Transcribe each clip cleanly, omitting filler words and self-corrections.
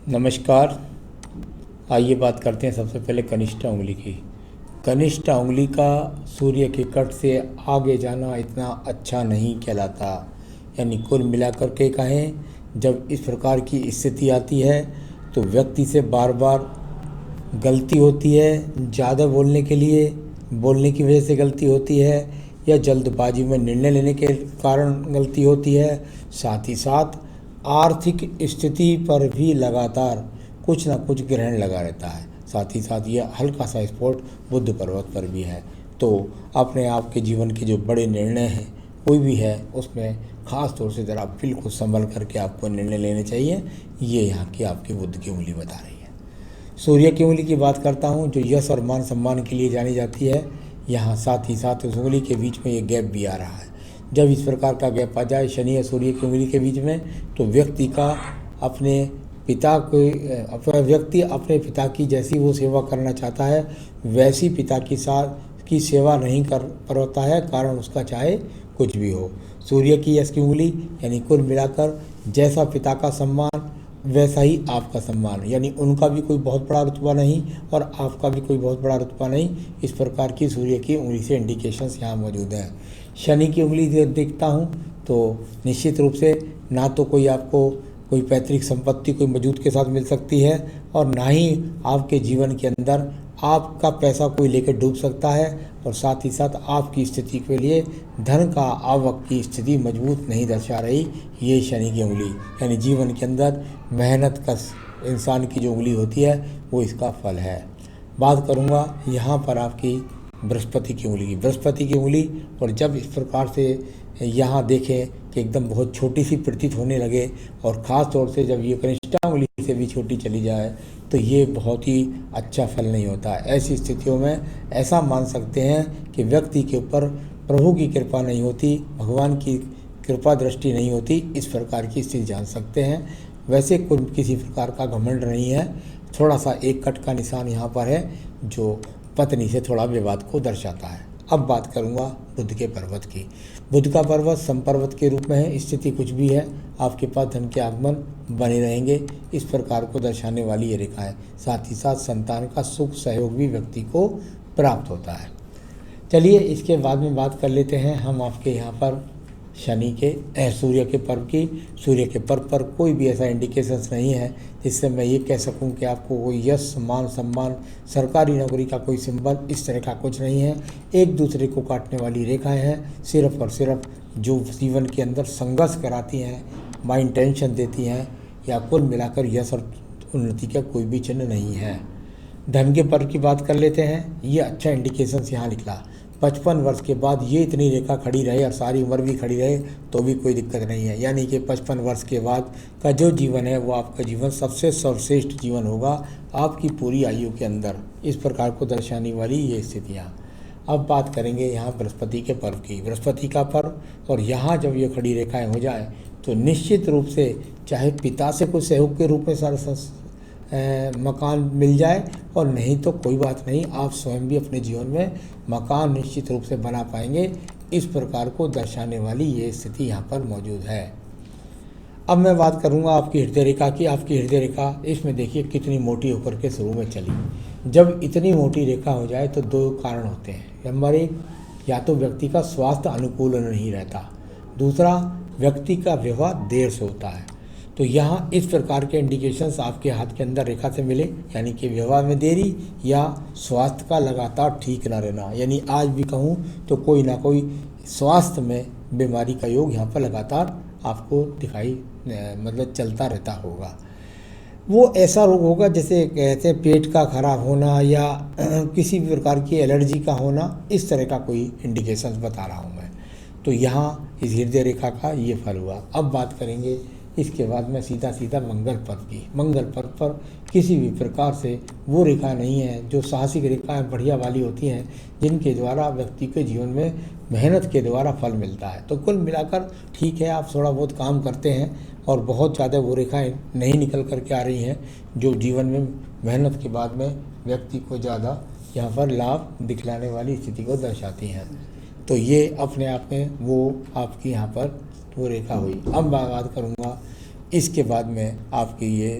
नमस्कार। आइए बात करते हैं सबसे पहले कनिष्ठा उंगली की। कनिष्ठा उंगली का सूर्य के कट से आगे जाना इतना अच्छा नहीं कहलाता। यानी कुल मिलाकर के कहें, जब इस प्रकार की स्थिति आती है तो व्यक्ति से बार बार गलती होती है। ज़्यादा बोलने की वजह से गलती होती है, या जल्दबाजी में निर्णय लेने के कारण गलती होती है। साथ ही साथ आर्थिक स्थिति पर भी लगातार कुछ ना कुछ ग्रहण लगा रहता है। साथ ही साथ यह हल्का सा स्पॉट बुध पर्वत पर भी है। तो अपने आप के जीवन के जो बड़े निर्णय हैं, कोई भी है, उसमें ख़ास तौर से ज़रा बिल्कुल संभल करके आपको निर्णय लेने चाहिए। ये यहाँ की आपकी बुध की उंगली बता रही है। सूर्य की उंगली की बात करता हूँ, जो यश और मान सम्मान के लिए जानी जाती है। यहाँ साथ ही साथ उस उंगली के बीच में ये गैप भी आ रहा है। जब इस प्रकार का गैप आ जाए शनि या सूर्य की उंगली के बीच में, तो व्यक्ति अपने पिता की जैसी वो सेवा करना चाहता है, वैसी पिता की सेवा नहीं कर पाता है। कारण उसका चाहे कुछ भी हो। सूर्य की यश की उंगली यानी कुल मिलाकर जैसा पिता का सम्मान वैसा ही आपका सम्मान, यानी उनका भी कोई बहुत बड़ा रुतबा नहीं और आपका भी कोई बहुत बड़ा रुतबा नहीं। इस प्रकार की सूर्य की उंगली से इंडिकेशंस यहाँ मौजूद हैं। शनि की उंगली देखता हूँ तो निश्चित रूप से ना तो कोई आपको कोई पैतृक संपत्ति कोई मौजूद के साथ मिल सकती है, और ना ही आपके जीवन के अंदर आपका पैसा कोई लेकर डूब सकता है। और साथ ही साथ आपकी स्थिति के लिए धन का आवक की स्थिति मजबूत नहीं दर्शा रही ये शनि की उंगली। यानी जीवन के अंदर मेहनत का इंसान की जो उंगली होती है वो इसका फल है। बात करूँगा यहाँ पर आपकी बृहस्पति की उंगली की। बृहस्पति की उंगली, और जब इस प्रकार से यहाँ देखें कि एकदम बहुत छोटी सी प्रतीत होने लगे, और ख़ास तौर से जब ये कनिष्ठा उंगली से भी छोटी चली जाए, तो ये बहुत ही अच्छा फल नहीं होता। ऐसी स्थितियों में ऐसा मान सकते हैं कि व्यक्ति के ऊपर प्रभु की कृपा नहीं होती, भगवान की कृपा दृष्टि नहीं होती। इस प्रकार की स्थिति जान सकते हैं। वैसे कोई किसी प्रकार का घमंड नहीं है। थोड़ा सा एक कट का निशान यहाँ पर है, जो पत्नी से थोड़ा विवाद को दर्शाता है। अब बात करूँगा बुध के पर्वत की। बुध का पर्वत संपर्वत के रूप में है। स्थिति कुछ भी है, आपके पास धन के आगमन बने रहेंगे, इस प्रकार को दर्शाने वाली ये रेखा है। साथ ही साथ संतान का सुख सहयोग भी व्यक्ति को प्राप्त होता है। चलिए इसके बाद में बात कर लेते हैं हम आपके यहाँ पर सूर्य के पर्व की। सूर्य के पर्व पर कोई भी ऐसा इंडिकेशंस नहीं है जिससे मैं ये कह सकूं कि आपको कोई यश मान सम्मान, सरकारी नौकरी का कोई सिंबल, इस तरह का कुछ नहीं है। एक दूसरे को काटने वाली रेखाएं हैं, सिर्फ और सिर्फ जो जीवन के अंदर संघर्ष कराती हैं, माइंड टेंशन देती हैं, या कुल मिलाकर यश और उन्नति का कोई भी चिन्ह नहीं है। धन के पर्व की बात कर लेते हैं। ये अच्छा इंडिकेशंस यहाँ निकला। 55 वर्ष के बाद ये इतनी रेखा खड़ी रहे और सारी उम्र भी खड़ी रहे तो भी कोई दिक्कत नहीं है। यानी कि 55 वर्ष के बाद का जो जीवन है वो आपका जीवन सबसे सर्वश्रेष्ठ जीवन होगा आपकी पूरी आयु के अंदर। इस प्रकार को दर्शाने वाली ये स्थितियाँ। अब बात करेंगे यहाँ बृहस्पति के पर्व की। बृहस्पति का पर्व, और यहाँ जब ये खड़ी रेखाएँ हो जाए तो निश्चित रूप से चाहे पिता से कुछ सहयोग के रूप में मकान मिल जाए, और नहीं तो कोई बात नहीं, आप स्वयं भी अपने जीवन में मकान निश्चित रूप से बना पाएंगे। इस प्रकार को दर्शाने वाली ये स्थिति यहाँ पर मौजूद है। अब मैं बात करूँगा आपकी हृदय रेखा की। आपकी हृदय रेखा, इसमें देखिए कितनी मोटी होकर के शुरू में चली। जब इतनी मोटी रेखा हो जाए तो दो कारण होते हैं। नंबर एक, या तो व्यक्ति का स्वास्थ्य अनुकूल नहीं रहता, दूसरा व्यक्ति का विवाह देर से होता है। तो यहाँ इस प्रकार के इंडिकेशंस आपके हाथ के अंदर रेखा से मिले, यानी कि विवाह में देरी या स्वास्थ्य का लगातार ठीक ना रहना। यानी आज भी कहूँ तो कोई ना कोई स्वास्थ्य में बीमारी का योग यहाँ पर लगातार आपको मतलब चलता रहता होगा। वो ऐसा रोग होगा जैसे कहते हैं पेट का खराब होना, या किसी भी प्रकार की एलर्जी का होना, इस तरह का कोई इंडिकेशंस बता रहा हूँ मैं। तो यहाँ इस हृदय रेखा का ये फल हुआ। अब बात करेंगे इसके बाद में सीधा मंगल पर्व की। मंगल पर्व पर किसी भी प्रकार से वो रेखा नहीं है जो साहसिक रेखाएं बढ़िया वाली होती हैं, जिनके द्वारा व्यक्ति के जीवन में मेहनत के द्वारा फल मिलता है। तो कुल मिलाकर ठीक है, आप थोड़ा बहुत काम करते हैं और बहुत ज़्यादा वो रेखाएं नहीं निकल करके आ रही हैं जो जीवन में मेहनत के बाद में व्यक्ति को ज़्यादा यहाँ पर लाभ दिखलाने वाली स्थिति को दर्शाती हैं। तो ये अपने आप में वो आपकी यहाँ पर वो रेखा हुई। अब मैं बात करूँगा इसके बाद में आपकी ये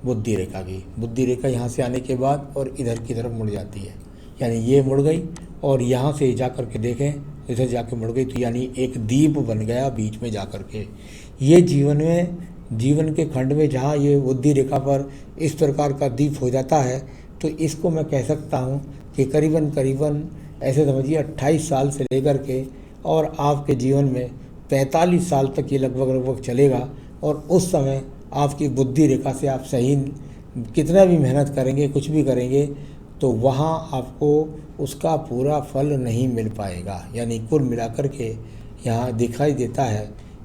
बुद्धि रेखा की। बुद्धि रेखा यहाँ से आने के बाद और इधर की तरफ मुड़ जाती है, यानी ये मुड़ गई और यहाँ से जा कर के देखें इधर जाके मुड़ गई, तो यानी एक दीप बन गया बीच में जा कर के। ये जीवन के खंड में जहाँ ये बुद्धि रेखा पर इस प्रकार का दीप हो जाता है, तो इसको मैं कह सकता हूँ कि करीबन ऐसे समझिए 28 साल से लेकर के और आपके जीवन में 45 साल तक ये लगभग चलेगा। और उस समय आपकी बुद्धि रेखा से आप सही कितना भी मेहनत करेंगे, कुछ भी करेंगे, तो वहाँ आपको उसका पूरा फल नहीं मिल पाएगा। यानी कुल मिलाकर के यहाँ दिखाई देता है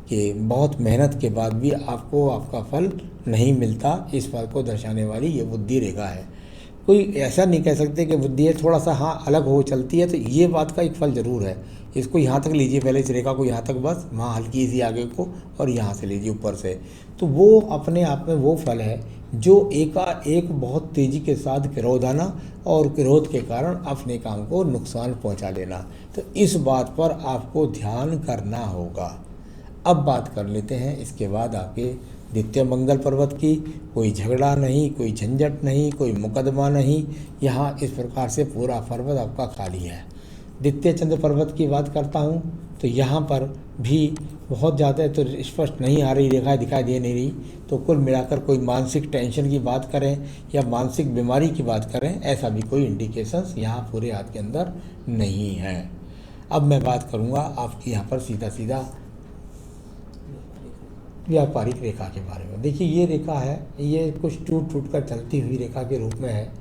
कि बहुत मेहनत के बाद भी आपको आपका फल नहीं मिलता। इस बात को दर्शाने वाली ये बुद्धि रेखा है। कोई ऐसा नहीं कह सकते कि बुद्धि है थोड़ा सा हाँ अलग हो चलती है, तो ये बात का एक फल ज़रूर है। इसको यहाँ तक लीजिए, पहले इस रेखा को यहाँ तक, बस वहाँ हल्की सी आगे को, और यहाँ से लीजिए ऊपर से, तो वो अपने आप में वो फल है जो एकाएक बहुत तेज़ी के साथ क्रोध आना और क्रोध के कारण अपने काम को नुकसान पहुँचा लेना। तो इस बात पर आपको ध्यान करना होगा। अब बात कर लेते हैं इसके बाद आपके द्वितीय मंगल पर्वत की। कोई झगड़ा नहीं, कोई झंझट नहीं, कोई मुकदमा नहीं, यहाँ इस प्रकार से पूरा पर्वत आपका खाली है। द्वितीय चंद्र पर्वत की बात करता हूँ तो यहाँ पर भी बहुत ज़्यादा तो स्पष्ट नहीं आ रही रेखाएं, दिखाई दे नहीं रही। तो कुल मिलाकर कोई मानसिक टेंशन की बात करें या मानसिक बीमारी की बात करें, ऐसा भी कोई इंडिकेशंस यहाँ पूरे हाथ के अंदर नहीं है। अब मैं बात करूँगा आपकी यहाँ पर सीधा व्यापारिक रेखा के बारे में। देखिए ये रेखा है, ये कुछ टूट कर चलती हुई रेखा के रूप में है।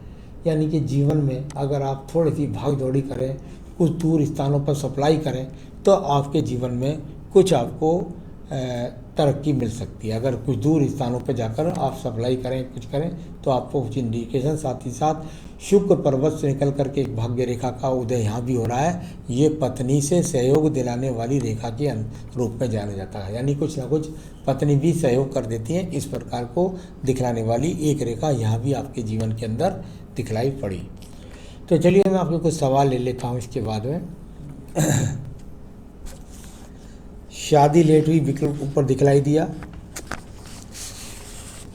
यानी कि जीवन में अगर आप थोड़ी सी भाग दौड़ी करें, कुछ दूर स्थानों पर सप्लाई करें, तो आपके जीवन में कुछ आपको तरक्की मिल सकती है। अगर कुछ दूर स्थानों पर जाकर आप सप्लाई करें, कुछ करें, तो आपको कुछ इंडिकेशन। साथ ही साथ शुक्र पर्वत से निकल करके एक भाग्य रेखा का उदय यहाँ भी हो रहा है। ये पत्नी से सहयोग दिलाने वाली रेखा के रूप में जाना जाता है। यानी कुछ ना कुछ पत्नी भी सहयोग कर देती है, इस प्रकार को दिखलाने वाली एक रेखा यहाँ भी आपके जीवन के अंदर दिखलाई पड़ी। तो चलिए मैं आपको कुछ सवाल ले लेता हूँ इसके बाद में। शादी लेट हुई, विकल्प ऊपर दिखलाई दिया।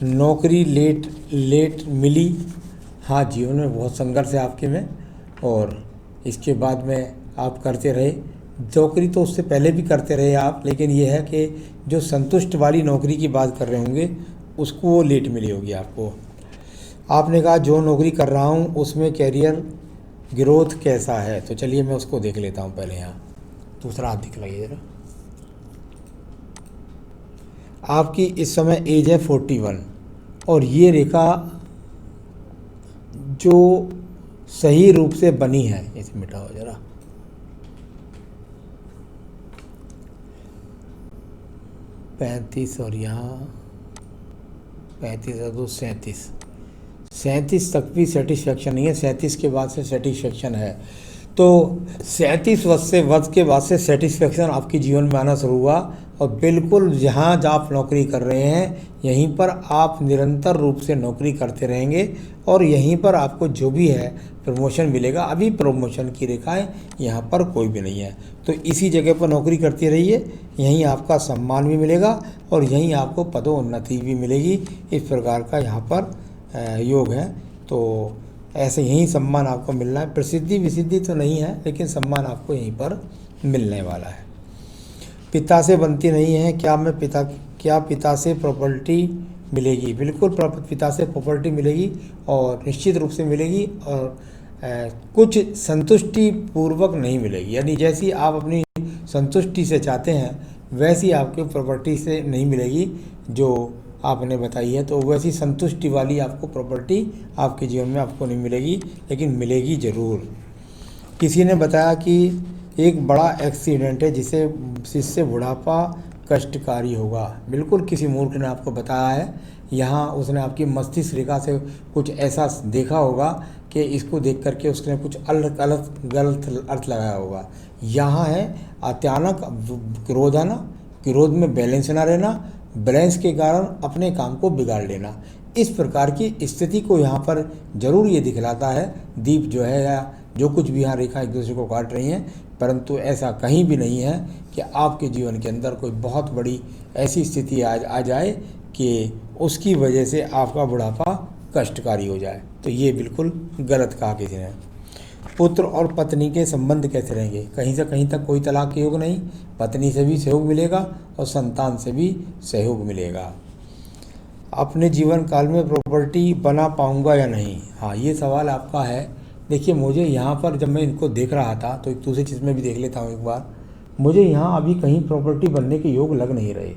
नौकरी लेट मिली, हाँ जीवन में बहुत संघर्ष है आपके में, और इसके बाद में आप करते रहे। नौकरी तो उससे पहले भी करते रहे आप, लेकिन ये है कि जो संतुष्ट वाली नौकरी की बात कर रहे होंगे उसको वो लेट मिली होगी आपको। आपने कहा जो नौकरी कर रहा हूँ उसमें कैरियर ग्रोथ कैसा है, तो चलिए मैं उसको देख लेता हूँ पहले। यहाँ दूसरा हाथ दिखलाइए ज़रा। आपकी इस समय एज है 41, और ये रेखा जो सही रूप से बनी है, इसे मिटाओ जरा, पैंतीस और यहाँ 35 और 2 37 तक भी सेटिस्फेक्शन नहीं है। 37 के बाद से सेटिस्फेक्शन है। तो 37 वर्ष के बाद से सेटिस्फेक्शन आपके जीवन में आना शुरू हुआ, और बिल्कुल जहाँ आप नौकरी कर रहे हैं यहीं पर आप निरंतर रूप से नौकरी करते रहेंगे, और यहीं पर आपको जो भी है प्रमोशन मिलेगा। अभी प्रमोशन की रेखाएं यहाँ पर कोई भी नहीं है, तो इसी जगह पर नौकरी करते रहिए, यहीं आपका सम्मान भी मिलेगा और यहीं आपको पदोन्नति भी मिलेगी। इस प्रकार का यहाँ पर योग है। तो ऐसे यहीं सम्मान आपको मिलना है। प्रसिद्धि विसिद्धि तो नहीं है, लेकिन सम्मान आपको यहीं पर मिलने वाला है। पिता से बनती नहीं है, क्या पिता से प्रॉपर्टी मिलेगी? बिल्कुल पिता से प्रॉपर्टी मिलेगी, और निश्चित रूप से मिलेगी, और कुछ संतुष्टि पूर्वक नहीं मिलेगी। यानी जैसी आप अपनी संतुष्टि से चाहते हैं वैसी आपके प्रॉपर्टी से नहीं मिलेगी जो आपने बताई है। तो वैसी संतुष्टि वाली आपको प्रॉपर्टी आपके जीवन में आपको नहीं मिलेगी, लेकिन मिलेगी ज़रूर। किसी ने बताया कि एक बड़ा एक्सीडेंट है जिससे बुढ़ापा कष्टकारी होगा। बिल्कुल किसी मूर्ख ने आपको बताया है। यहाँ उसने आपकी मस्तिष्क रेखा से कुछ ऐसा देखा होगा कि इसको देख करके उसने कुछ गलत अर्थ लगाया होगा। यहाँ है अचानक क्रोध आना, क्रोध में बैलेंस ना रहना, बैलेंस के कारण अपने काम को बिगाड़ लेना। इस प्रकार की स्थिति को यहाँ पर जरूर ये दिखलाता है दीप जो है, या जो कुछ भी यहाँ रेखा एक दूसरे को काट रही हैं, परंतु ऐसा कहीं भी नहीं है कि आपके जीवन के अंदर कोई बहुत बड़ी ऐसी स्थिति आ जाए कि उसकी वजह से आपका बुढ़ापा कष्टकारी हो जाए, तो ये बिल्कुल गलत कहा किसी ने। पुत्र और पत्नी के संबंध कैसे रहेंगे? कहीं से कहीं तक कोई तलाक के योग नहीं, पत्नी से भी सहयोग मिलेगा और संतान से भी सहयोग मिलेगा। अपने जीवन काल में प्रॉपर्टी बना पाऊंगा या नहीं? हाँ, ये सवाल आपका है। देखिए, मुझे यहाँ पर जब मैं इनको देख रहा था तो एक दूसरी चीज़ में भी देख लेता हूँ एक बार। मुझे यहाँ अभी कहीं प्रॉपर्टी बनने के योग लग नहीं रहे।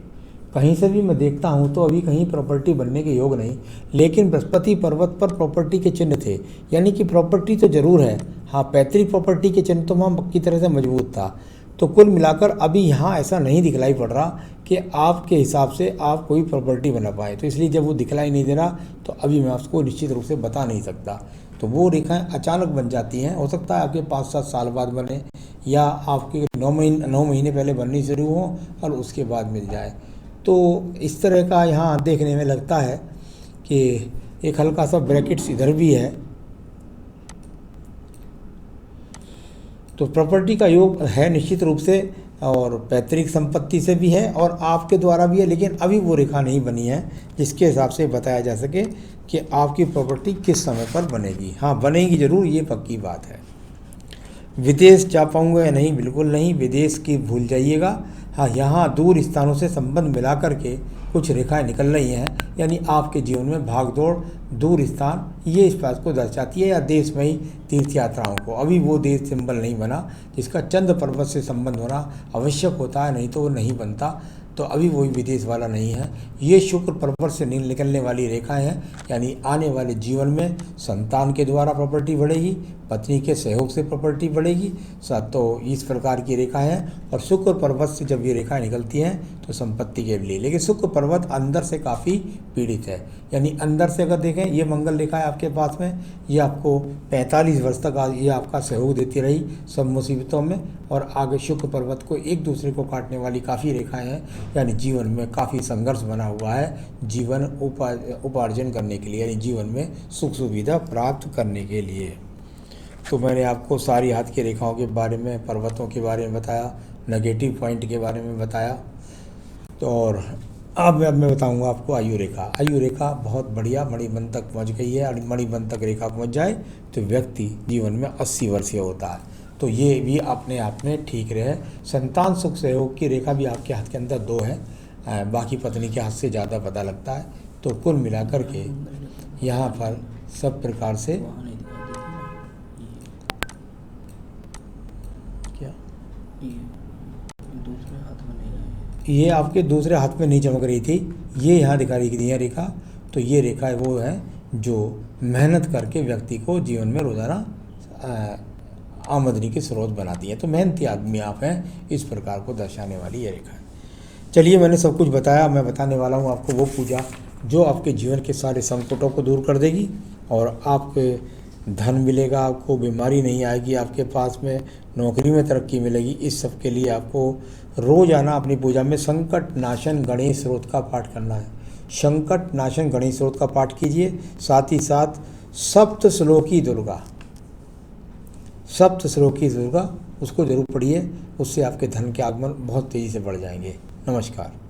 कहीं से भी मैं देखता हूँ तो अभी कहीं प्रॉपर्टी बनने के योग नहीं, लेकिन बृहस्पति पर्वत पर प्रॉपर्टी के चिन्ह थे, यानी कि प्रॉपर्टी तो ज़रूर है। हाँ, पैतृक प्रॉपर्टी के चिन्ह तो वहाँ पक्की तरह से मजबूत था। तो कुल मिलाकर अभी यहाँ ऐसा नहीं दिखलाई पड़ रहा कि आपके हिसाब से आप कोई प्रॉपर्टी बना पाए। तो इसलिए जब वो दिखलाई नहीं दे रहा तो अभी मैं आपको निश्चित रूप से बता नहीं सकता। तो वो रेखाएं अचानक बन जाती हैं, हो सकता है आपके 5-7 साल बाद बने, या आपके 9 महीने पहले बननी शुरू हो और उसके बाद मिल जाए। तो इस तरह का यहाँ देखने में लगता है कि एक हल्का सा ब्रैकेट्स इधर भी है। तो प्रॉपर्टी का योग है निश्चित रूप से, और पैतृक संपत्ति से भी है और आपके द्वारा भी है, लेकिन अभी वो रेखा नहीं बनी है जिसके हिसाब से बताया जा सके कि आपकी प्रॉपर्टी किस समय पर बनेगी। हाँ, बनेगी ज़रूर, ये पक्की बात है। विदेश जा पाऊंगा या नहीं? बिल्कुल नहीं, विदेश की भूल जाइएगा। हाँ, यहाँ दूर स्थानों से संबंध मिला करके कुछ रेखाएं निकल रही हैं, यानी आपके जीवन में भागदौड़, दूर स्थान, ये इस बात को दर्शाती है, या देश में ही तीर्थ यात्राओं को। अभी वो देश सिंबल नहीं बना जिसका चंद्र पर्वत से संबंध होना आवश्यक होता है, नहीं तो वो नहीं बनता। तो अभी वही विदेश वाला नहीं है। ये शुक्र पर्वत से निकलने वाली रेखाएं हैं, यानी आने वाले जीवन में संतान के द्वारा प्रॉपर्टी बढ़ेगी, पत्नी के सहयोग से प्रॉपर्टी बढ़ेगी। तो इस प्रकार की रेखाएं हैं, और शुक्र पर्वत से जब ये रेखाएं निकलती हैं तो संपत्ति के लिए। लेकिन शुक्र पर्वत अंदर से काफ़ी पीड़ित है, यानी अंदर से अगर देखें, ये मंगल रेखा है आपके पास में, ये आपको 45 वर्ष तक ये आपका सहयोग देती रही सब मुसीबतों में, और आगे शुक्र पर्वत को एक दूसरे को काटने वाली काफ़ी रेखाएं हैं, यानी जीवन में काफ़ी संघर्ष बना हुआ है जीवन उपार्जन करने के लिए, यानी जीवन में सुख सुविधा प्राप्त करने के लिए। तो मैंने आपको सारी हाथ की रेखाओं के बारे में, पर्वतों के बारे में बताया, नेगेटिव पॉइंट के बारे में बताया। तो और अब मैं बताऊंगा आपको आयु रेखा। आयु रेखा बहुत बढ़िया मणिबंध तक पहुंच गई है, और मणिबंध तक रेखा पहुंच जाए तो व्यक्ति जीवन में 80 वर्षीय होता है। तो ये भी अपने आप में ठीक रहे। संतान सुख सहयोग की रेखा भी आपके हाथ के अंदर 2 है, बाकी पत्नी के हाथ से ज़्यादा पता लगता है। तो कुल मिलाकर के यहाँ पर सब प्रकार से ये आपके दूसरे हाथ में नहीं चमक रही थी, ये यहाँ दिखा रही थी रेखा। तो ये रेखा वो है जो मेहनत करके व्यक्ति को जीवन में रोज़ाना आमदनी के स्रोत बनाती है। तो मेहनती आदमी आप हैं, इस प्रकार को दर्शाने वाली ये रेखा है। चलिए, मैंने सब कुछ बताया। मैं बताने वाला हूँ आपको वो पूजा जो आपके जीवन के सारे संकटों को दूर कर देगी, और आपके धन मिलेगा, आपको बीमारी नहीं आएगी, आपके पास में नौकरी में तरक्की मिलेगी। इस सब के लिए आपको रोज़ाना अपनी पूजा में संकट नाशन गणेश स्रोत का पाठ करना है। संकट नाशन गणेश स्रोत का पाठ कीजिए, साथ ही साथ सप्तश्लोकी दुर्गा उसको जरूर पढ़िए। उससे आपके धन के आगमन बहुत तेज़ी से बढ़ जाएंगे। नमस्कार।